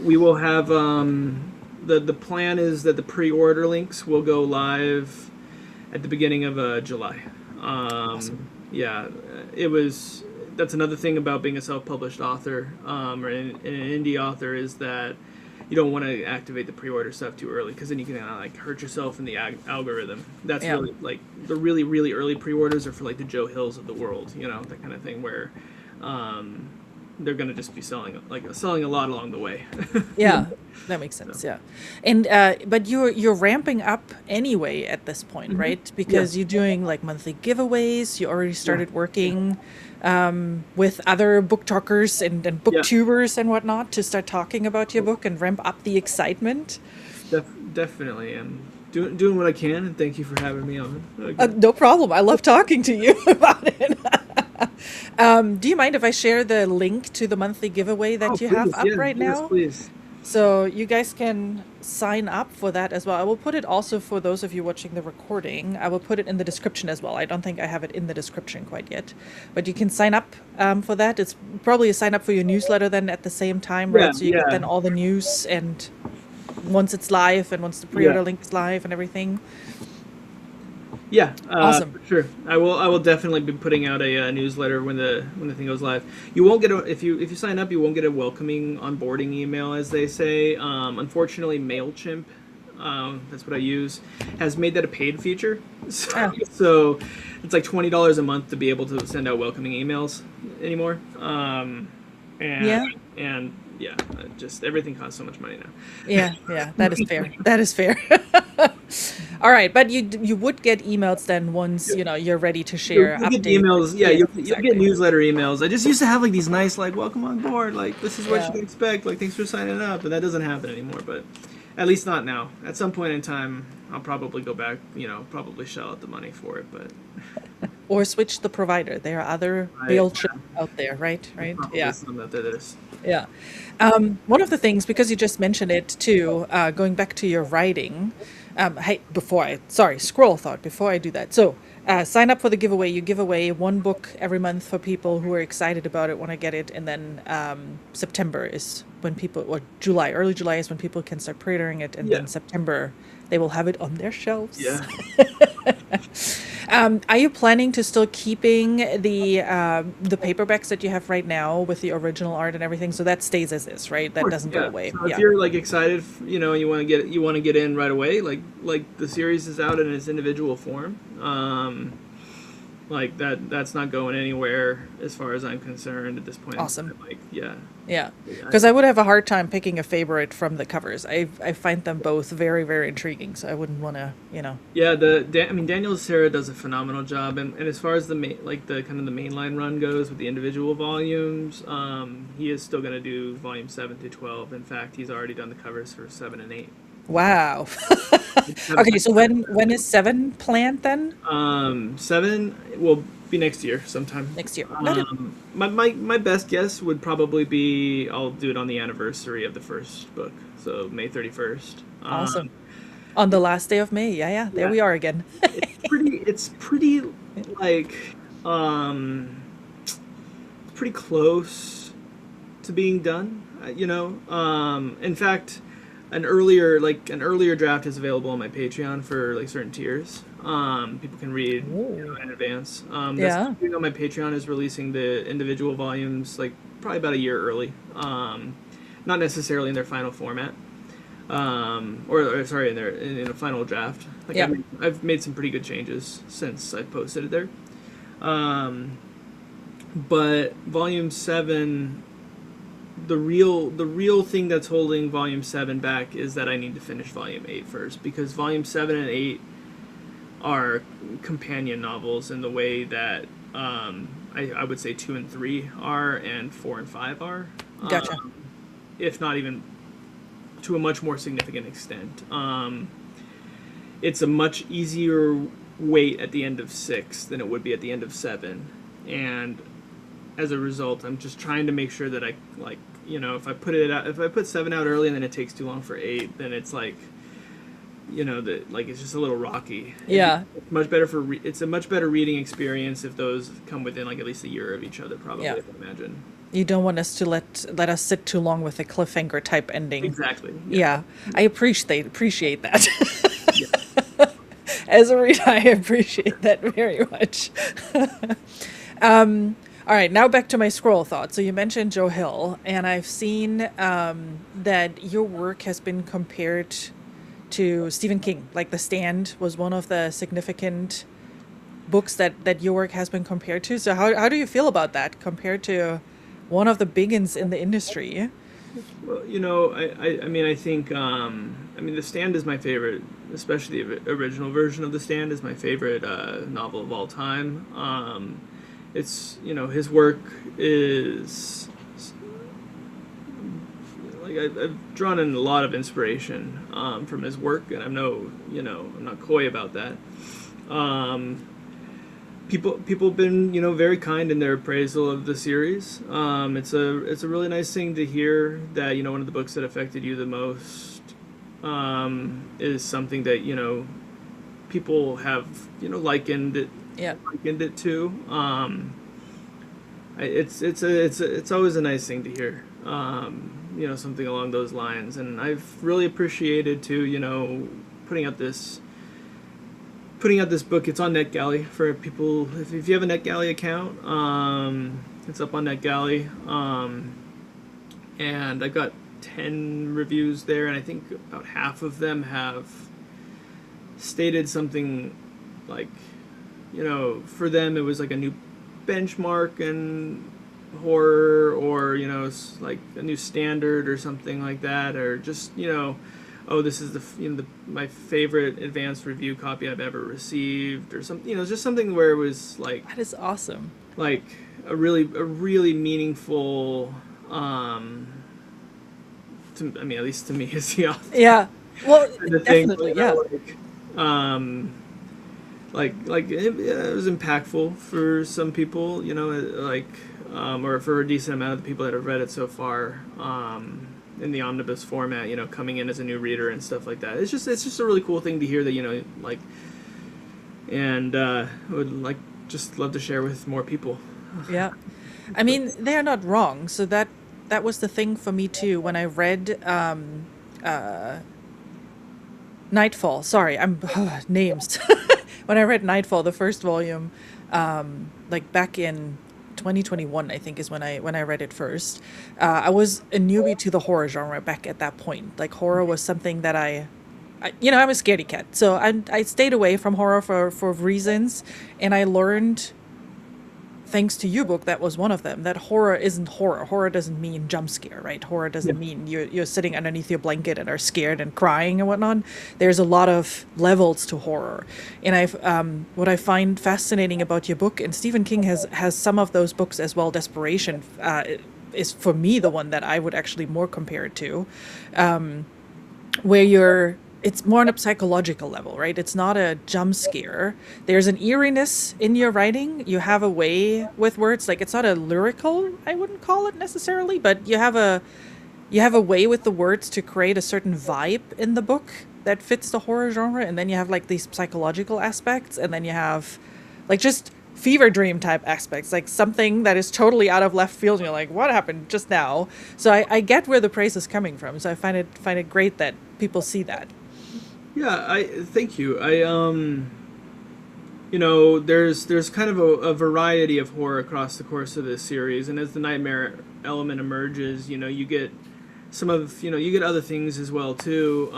We will have the plan is that the pre-order links will go live at the beginning of July. Awesome. Yeah, that's another thing about being a self-published author, or an indie author, is that you don't want to activate the pre-order stuff too early, because then you can like hurt yourself in the algorithm. That's really like the really, really early pre-orders are for like the Joe Hills of the world, that kind of thing, where they're going to just be selling a lot along the way. Yeah, that makes sense. Yeah, and but you're ramping up anyway at this point, right? Because you're doing like monthly giveaways. You already started working with other book talkers and booktubers and whatnot to start talking about your book and ramp up the excitement. Definitely, and doing what I can, and thank you for having me on. No problem. I love talking to you about it. Do you mind if I share the link to the monthly giveaway that you have up right now? Please. So you guys can sign up for that as well. I will put it also for those of you watching the recording. I will put it in the description as well. I don't think I have it in the description quite yet. But you can sign up for that. It's probably a sign up for your newsletter then at the same time, right? So you get then all the news, and once it's live and once the pre-order link is live and everything. Yeah, awesome. For sure. I will definitely be putting out a newsletter when the thing goes live. You won't get if you sign up, you won't get a welcoming onboarding email, as they say. Unfortunately, MailChimp, that's what I use, has made that a paid feature. So it's like $20 a month to be able to send out welcoming emails anymore. And just everything costs so much money now. Yeah, that is fair. That is fair. All right, but you would get emails then once you're ready to share you'll updates. Get emails, you'll get newsletter emails. I just used to have like these nice like welcome on board, like this is what you can expect, like thanks for signing up, and that doesn't happen anymore. But at least not now. At some point in time, I'll probably go back, probably shell out the money for it, but. Or switch the provider. There are other MailChimp out there, right? Yeah. Yeah. One of the things, because you just mentioned it too, going back to your writing, hey, scroll thought, before I do that. So sign up for the giveaway. You give away one book every month for people who are excited about it, want to get it, and then September is when people, or July, early July is when people can start pre-ordering it, and Yeah. then September they will have it on their shelves. Yeah. Are you planning to still keeping the paperbacks that you have right now with the original art and everything? So that stays as is, right? That doesn't go Yeah. away. So if Yeah. you're like excited, and you want to get in right away, like the series is out in its individual form. Like that's not going anywhere as far as I'm concerned at this point. Awesome. Like, yeah. Yeah, Yeah. because I would have a hard time picking a favorite from the covers. I find them both very, very intriguing, so I wouldn't want to, Yeah, Daniel Sarah does a phenomenal job, and as far as the kind of the mainline run goes with the individual volumes, he is still going to do volume 7 to 12. In fact, he's already done the covers for 7 and 8. Wow. Okay, so when is 7 planned then? 7 will be next year sometime. Next year. Noted. My best guess would probably be I'll do it on the anniversary of the first book, so May 31st. Awesome. On the last day of May. Yeah. There Yeah. we are again. It's pretty like it's pretty close to being done. In fact, an earlier draft is available on my Patreon for like certain tiers. People can read in advance. Yeah. That's on my Patreon is releasing the individual volumes like probably about a year early. Not necessarily in their final format. Or sorry, in a final draft. Like Yeah. I've made some pretty good changes since I posted it there. But volume 7, the real thing that's holding volume 7 back is that I need to finish volume 8 first, because volume 7 and 8 are companion novels in the way that I would say 2 and 3 are, and 4 and 5 are. Gotcha. If not even to a much more significant extent. It's a much easier wait at the end of 6 than it would be at the end of 7, and as a result, I'm just trying to make sure that I if I put 7 out early and then it takes too long for 8, then it's like, it's just a little rocky. Yeah. It's much better it's a much better reading experience if those come within like at least a year of each other, probably. Yeah. I would imagine. You don't want us to let us sit too long with a cliffhanger type ending. Exactly. Yeah. I appreciate that. As a reader, I appreciate that very much. All right, now back to my scroll thought. So you mentioned Joe Hill, and I've seen that your work has been compared to Stephen King. Like The Stand was one of the significant books that your work has been compared to. So how do you feel about that compared to one of the big uns in the industry? Well, I think The Stand is my favorite, especially the original version of The Stand is my favorite novel of all time. It's his work is like I've drawn in a lot of inspiration from his work, and I'm not coy about that. People have been very kind in their appraisal of the series. It's a really nice thing to hear that one of the books that affected you the most is something that people have likened it. Yeah. Likened it to. It's always a nice thing to hear. Something along those lines, and I've really appreciated too. Putting out this book. It's on NetGalley for people. If you have a NetGalley account, it's up on NetGalley, and I've got 10 reviews there, and I think about half of them have stated something like, for them it was like a new benchmark in horror, or like a new standard or something like that, or just oh, this is my favorite advanced review copy I've ever received, or something, just something where it was like, That is awesome. like a really meaningful at least to me as the author. Yeah. Well, The thing, definitely, yeah. It was impactful for some people, or for a decent amount of the people that have read it so far, in the omnibus format, coming in as a new reader and stuff like that. It's just a really cool thing to hear that, and would just love to share with more people. Yeah. I mean, they're not wrong. So that was the thing for me too when I read Nightfall. Sorry, I'm names. When I read Nightfall, the first volume, like back in 2021, I think is when I read it first. I was a newbie to the horror genre back at that point. Like horror was something that I'm a scaredy cat, so I stayed away from horror for reasons, and I learned, thanks to you book, that was one of them, that horror isn't horror. Horror doesn't mean jump scare, right? Horror Yeah. doesn't mean you're sitting underneath your blanket and are scared and crying and whatnot. There's a lot of levels to horror. And what I find fascinating about your book, and Stephen King has some of those books as well, Desperation, is for me the one that I would actually more compare it to, where it's more on a psychological level, right? It's not a jump scare. There's an eeriness in your writing. You have a way with words, like it's not a lyrical, I wouldn't call it necessarily, but you have a way with the words to create a certain vibe in the book that fits the horror genre, and then you have like these psychological aspects, and then you have like just fever dream type aspects, like something that is totally out of left field and you're like, what happened just now? So I get where the praise is coming from, so I find it great that people see that. Yeah, I thank you. There's kind of a variety of horror across the course of this series, and as the nightmare element emerges, you get you get other things as well too.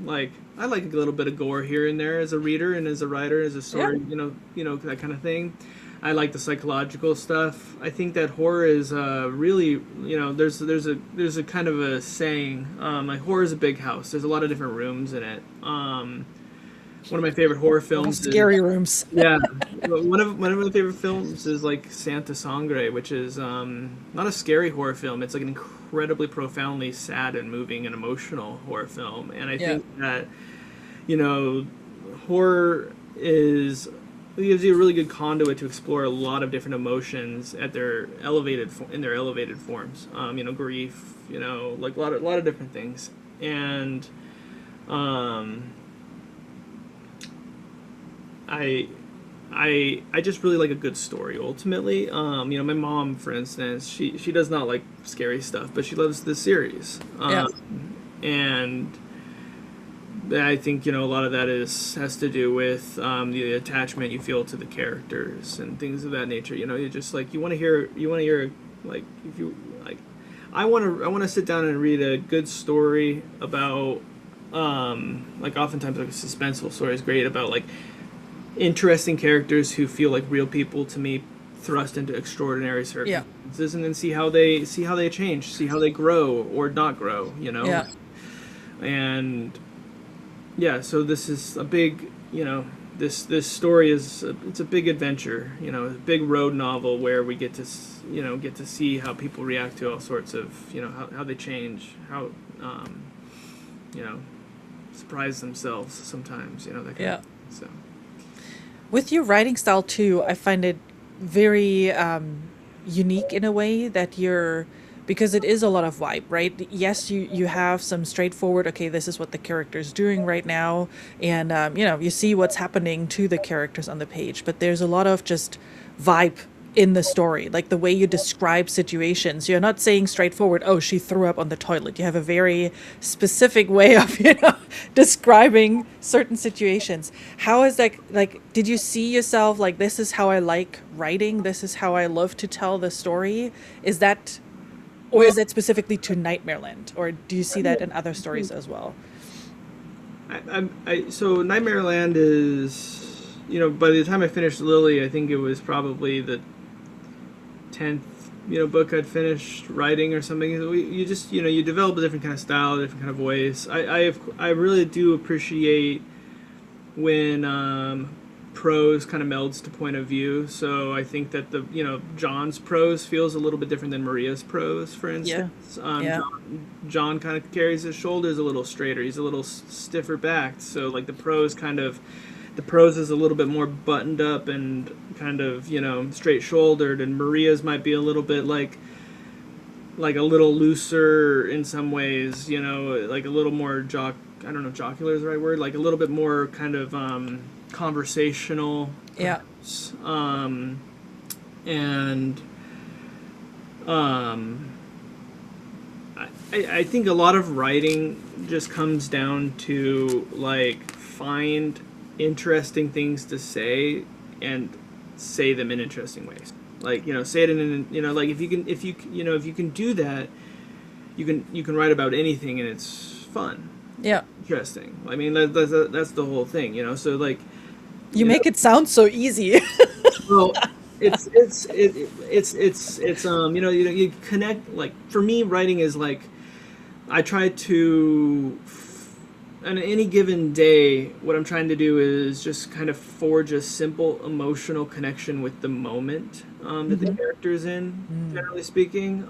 Like I like a little bit of gore here and there as a reader and as a writer, as a story, that kind of thing. I like the psychological stuff. I think that horror is really, there's a kind of a saying, like horror is a big house. There's a lot of different rooms in it. One of my favorite horror films Scary rooms. yeah, one of my favorite films is like Santa Sangre, which is not a scary horror film. It's like an incredibly profoundly sad and moving and emotional horror film. And I think that horror gives you a really good conduit to explore a lot of different emotions at their elevated forms. Grief, like a lot of different things. And I just really like a good story ultimately. My mom, for instance, she does not like scary stuff, but she loves this series. And I think a lot of that has to do with the attachment you feel to the characters and things of that nature. You just like you want to hear like if you like I want to sit down and read a good story about like oftentimes like a suspenseful story is great about like interesting characters who feel like real people to me, thrust into extraordinary circumstances, and then see how they change, see how they grow or not grow. And so this is a big, this story is it's a big adventure, a big road novel where we get to see how people react to all sorts of, how they change, how surprise themselves sometimes, that kind of thing. So With your writing style too, I find it very unique in a way that because it is a lot of vibe, right? Yes, you have some straightforward, okay, this is what the character's doing right now, and you see what's happening to the characters on the page, but there's a lot of just vibe in the story, like the way you describe situations. You're not saying straightforward, oh, she threw up on the toilet. You have a very specific way of describing certain situations. How is that, like, did you see yourself like, this is how I like writing, this is how I love to tell the story? Is that, or is that specifically to Nightmareland, or do you see that in other stories as well? So Nightmareland is, by the time I finished Lily, I think it was probably the 10th book I'd finished writing or something. You just you develop a different kind of style, a different kind of voice. I really do appreciate when prose kind of melds to point of view. So I think that John's prose feels a little bit different than Maria's prose, for instance. John kind of carries his shoulders a little straighter. He's a little stiffer backed. So like the prose is a little bit more buttoned up and kind of straight shouldered, and Maria's might be a little bit like a little looser in some ways, like a little more I don't know if jocular is the right word, like a little bit more kind of conversational. Yeah. And um, I think a lot of writing just comes down to like find interesting things to say and say them in interesting ways. Like, you know, say it in, you know, like if you can do that, you can write about anything and it's fun. Yeah. Interesting. I mean, that's the whole thing, you know. So like, You make it sound so easy. well, you know, you connect. Like for me, writing is like I try to on any given day, what I'm trying to do is just kind of forge a simple emotional connection with the moment that the character's in, generally speaking.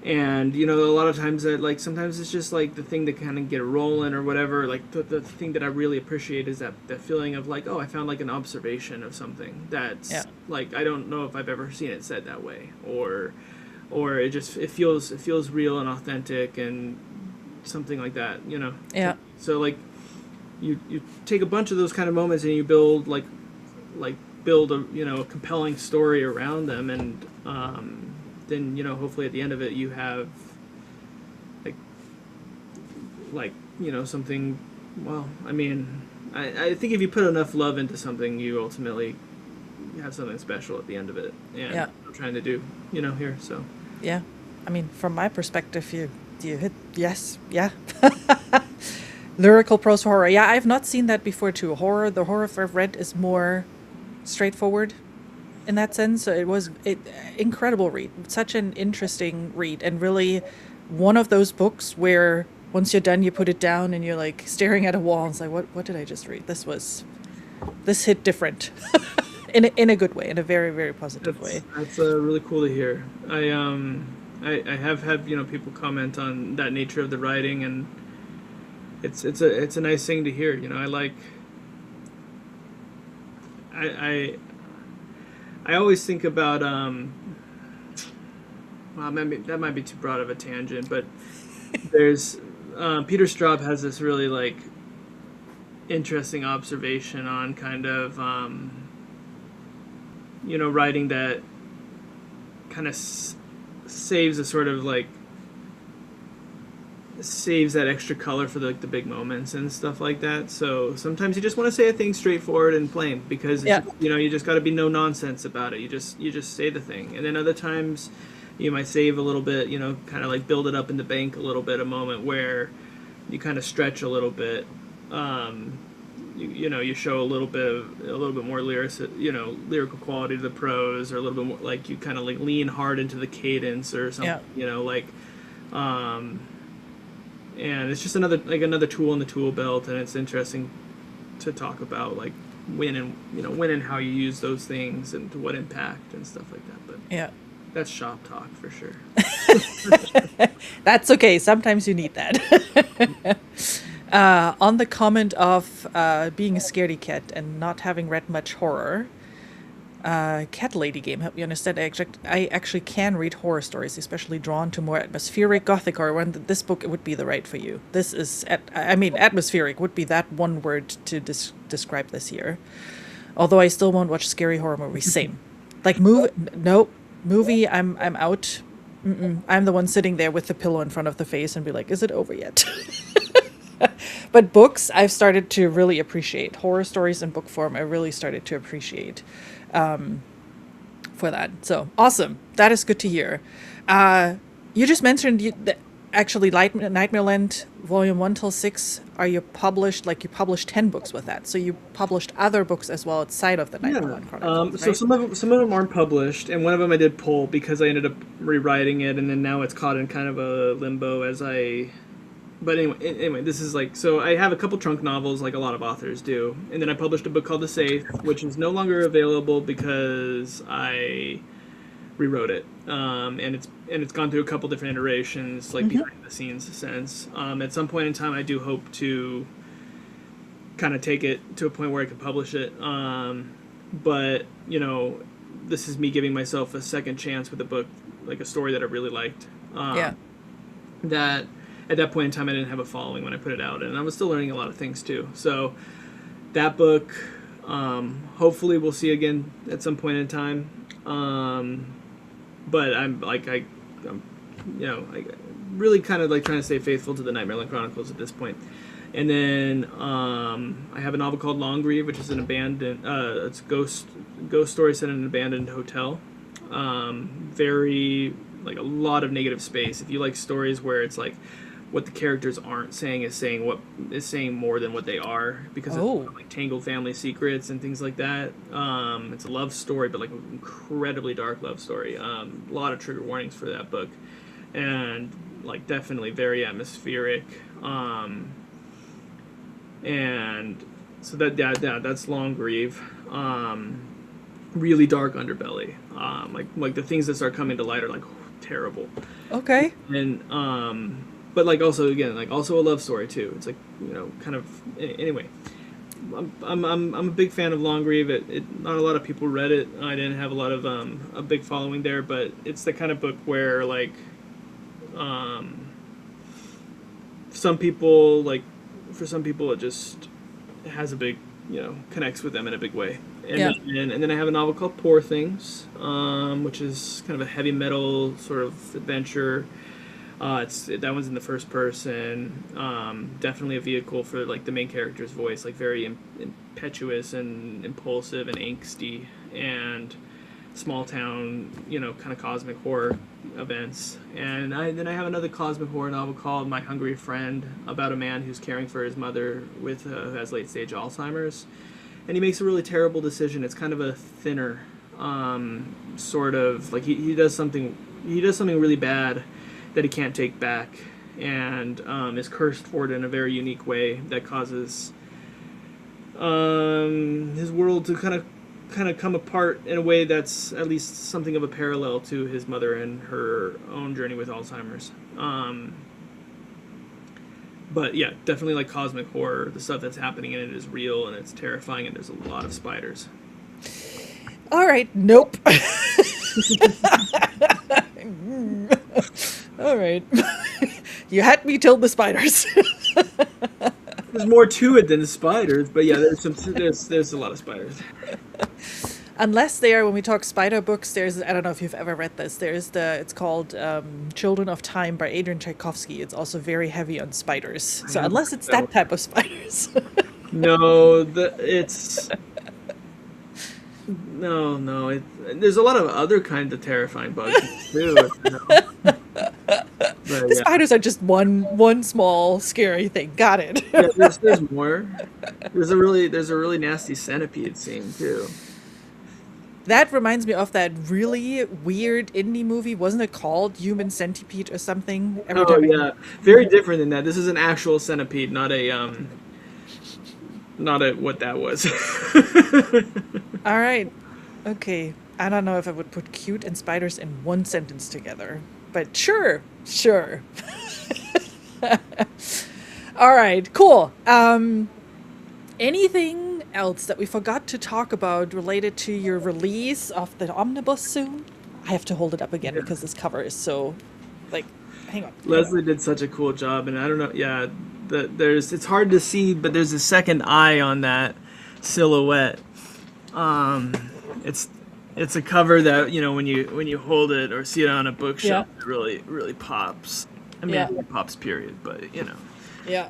And you know, a lot of times that like sometimes it's just like the thing to kind of get rolling or whatever. Like the thing that I really appreciate is that feeling of like, oh, I found like an observation of something that's like I don't know if I've ever seen it said that way, or it feels real and authentic and something like that, you know. Yeah. So like you take a bunch of those kind of moments and you build build a, you know, a compelling story around them, and then, you know, hopefully at the end of it you have like you know, something. Well, I mean, I think if you put enough love into something, you ultimately have something special at the end of it, and I'm trying to do, you know, here. So Yeah. I mean, from my perspective, you hit yes, yeah. Lyrical prose horror. Yeah, I've not seen that before too. The horror I've read is more straightforward in that sense. So it was incredible read. Such an interesting read, and really one of those books where once you're done, you put it down and you're like staring at a wall and it's like, what did I just read? This hit different. in a good way, in a very, very positive way. That's really cool to hear. I have had, you know, people comment on that nature of the writing, and it's a nice thing to hear. You know, I always think about well, maybe that might be too broad of a tangent, but there's Peter Straub has this really like interesting observation on kind of you know, writing that kind of saves a sort of like saves that extra color for the big moments and stuff like that. So sometimes you just want to say a thing straightforward and plain because it's, you know, you just got to be no nonsense about it. You just say the thing. And then other times you might save a little bit, you know, kind of like build it up in the bank a little bit, a moment where you kind of stretch a little bit. You know, you show a little bit more lyrical quality to the prose, or a little bit more like you kind of like lean hard into the cadence or something, you know, like and it's just another tool in the tool belt, and it's interesting to talk about like when and how you use those things and to what impact and stuff like that. But that's shop talk for sure. That's okay. Sometimes you need that. On the comment of being a scaredy cat and not having read much horror, Cat Lady Game helped me understand I actually can read horror stories, especially drawn to more atmospheric gothic horror. When this book would be the right for you. This is, atmospheric would be that one word to describe this here. Although I still won't watch scary horror movies. Same, like movie. I'm out. I'm the one sitting there with the pillow in front of the face and be like, is it over yet? But books, I've started to really appreciate. Horror stories in book form, I really started to appreciate for that. So, awesome. That is good to hear. You just mentioned actually Nightmareland Volume 1 till 6, you published 10 books with that. So you published other books as well outside of the Nightmareland Chronicles, right? So some of them aren't published, and one of them I did pull because I ended up rewriting it, and then now it's caught in kind of a limbo as I... But anyway, this is like, so I have a couple trunk novels like a lot of authors do, and then I published a book called The Safe, which is no longer available because I rewrote it, and it's gone through a couple different iterations, like behind the scenes sense. At some point in time, I do hope to kind of take it to a point where I can publish it, but you know, this is me giving myself a second chance with a book, like a story that I really liked. That at that point in time, I didn't have a following when I put it out, and I was still learning a lot of things too. So that book, hopefully we'll see again at some point in time. But I'm really kind of like trying to stay faithful to the Nightmareland Chronicles at this point. And then I have a novel called Longrieve, which is an abandoned, it's a ghost story set in an abandoned hotel. Very, like, a lot of negative space. If you like stories where it's like what the characters aren't saying is saying more than what they are, because of like tangled family secrets and things like that. It's a love story, but like an incredibly dark love story. A lot of trigger warnings for that book, and like definitely very atmospheric. And so that's Longrieve. Really dark underbelly. Like the things that start coming to light are like terrible. Okay. And but like also a love story too. It's like, kind of, anyway. I'm a big fan of Longrieve. Not a lot of people read it. I didn't have a lot of a big following there, but it's the kind of book where like for some people it just has a big, connects with them in a big way. And then I have a novel called Poor Things, which is kind of a heavy metal sort of adventure. That one's in the first person. Definitely a vehicle for like the main character's voice, like very impetuous and impulsive and angsty, and small town, kind of cosmic horror events. And then I have another cosmic horror novel called My Hungry Friend, about a man who's caring for his mother who has late stage Alzheimer's, and he makes a really terrible decision. It's kind of a thinner sort of like he does something really bad that he can't take back, and is cursed for it in a very unique way that causes his world to kind of come apart in a way that's at least something of a parallel to his mother and her own journey with Alzheimer's. But yeah, definitely like cosmic horror. The stuff that's happening in it is real and it's terrifying, and there's a lot of spiders. All right. Nope. All right. You had me till the spiders. There's more to it than the spiders, but yeah, there's a lot of spiders. Unless when we talk spider books, I don't know if you've ever read this. It's called Children of Time by Adrian Tchaikovsky. It's also very heavy on spiders. So unless it's that type of spiders. No, there's a lot of other kinds of terrifying bugs too. The spiders are just one small scary thing. Got it. Yeah, there's more. There's a really nasty centipede scene too. That reminds me of that really weird indie movie. Wasn't it called Human Centipede or something? Very different than that. This is an actual centipede, not a what that was. All right. Okay. I don't know if I would put cute and spiders in one sentence together, but sure. All right. Cool. Anything else that we forgot to talk about related to your release of the omnibus soon? I have to hold it up again because this cover is so, like, hang on. Leslie did such a cool job, and I don't know. Yeah, it's hard to see, but there's a second eye on that silhouette. It's a cover that when you hold it or see it on a bookshelf, it really pops. I mean, it pops, period. But Yeah.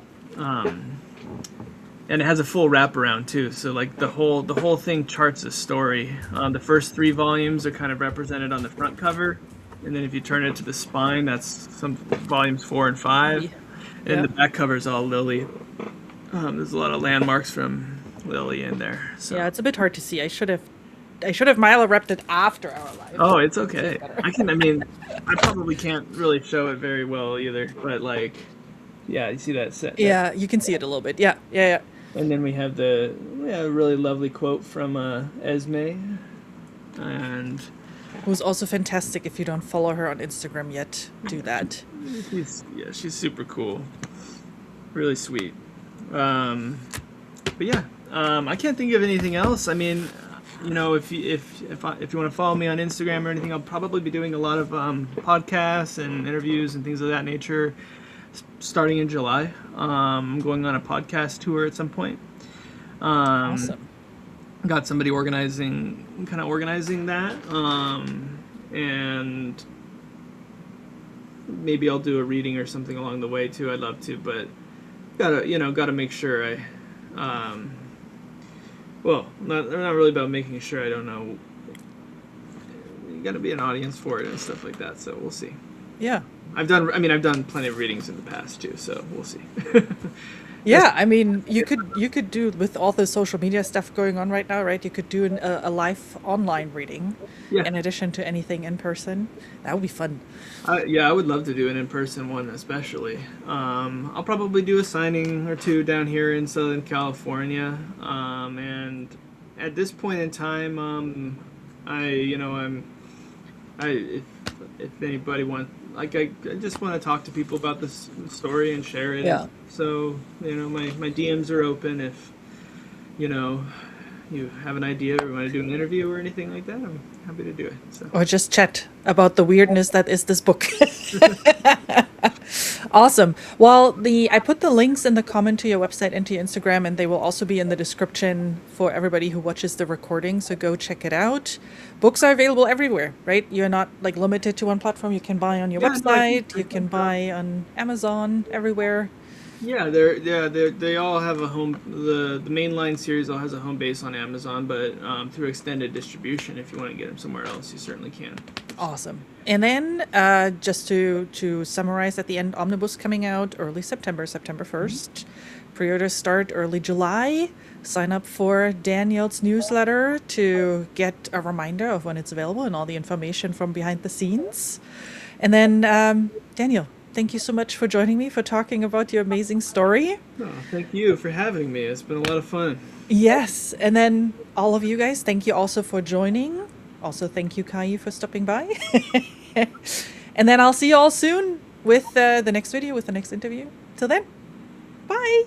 And it has a full wraparound too, so like the whole thing charts a story. The first 3 volumes are kind of represented on the front cover, and then if you turn it to the spine, that's some volumes 4 and 5, and the back cover is all Lily. There's a lot of landmarks from Lily in there. So. Yeah, it's a bit hard to see. I should have Milo repped it after our live. Oh, it's okay. I probably can't really show it very well either, but like, yeah, you see that set. Yeah, you can see it a little bit. Yeah. And then we have the really lovely quote from Esme, and who's also fantastic. If you don't follow her on Instagram yet, do that. She's super cool, really sweet. But yeah, I can't think of anything else. I mean, if you want to follow me on Instagram or anything, I'll probably be doing a lot of podcasts and interviews and things of that nature. Starting in July, I'm going on a podcast tour at some point. Awesome. Got somebody organizing that, and maybe I'll do a reading or something along the way too. I'd love to, but gotta make sure I, well, not really about making sure. I don't know. You gotta be an audience for it and stuff like that. So we'll see. Yeah. I've done plenty of readings in the past too, so we'll see. Yeah, I mean, you could do, with all the social media stuff going on right now, right? You could do a live online reading Yeah. in addition to anything in person. That would be fun. Yeah, I would love to do an in-person one, especially. I'll probably do a signing or two down here in Southern California. And at this point in time, if anybody wants, like, I just want to talk to people about this story and share it. Yeah. So, my DMs are open if, you have an idea or want to do an interview or anything like that. I'm happy to do it. So. Or just chat about the weirdness that is this book. Awesome. Well, I put the links in the comment to your website and to your Instagram, and they will also be in the description for everybody who watches the recording. So go check it out. Books are available everywhere, right? You're not like limited to one platform. You can buy on your website. You can buy on Amazon, everywhere. Yeah, they all have a home. The mainline series all has a home base on Amazon, but through extended distribution, if you want to get them somewhere else, you certainly can. Awesome. And then just to summarize at the end, Omnibus coming out early September 1st. Pre-orders start early July. Sign up for Daniel's newsletter to get a reminder of when it's available and all the information from behind the scenes. And then, Daniel, thank you so much for joining me, for talking about your amazing story. Oh, thank you for having me. It's been a lot of fun. Yes. And then all of you guys, thank you also for joining. Also, thank you, Caillou, for stopping by. And then I'll see you all soon with the next video, with the next interview. Till then, bye.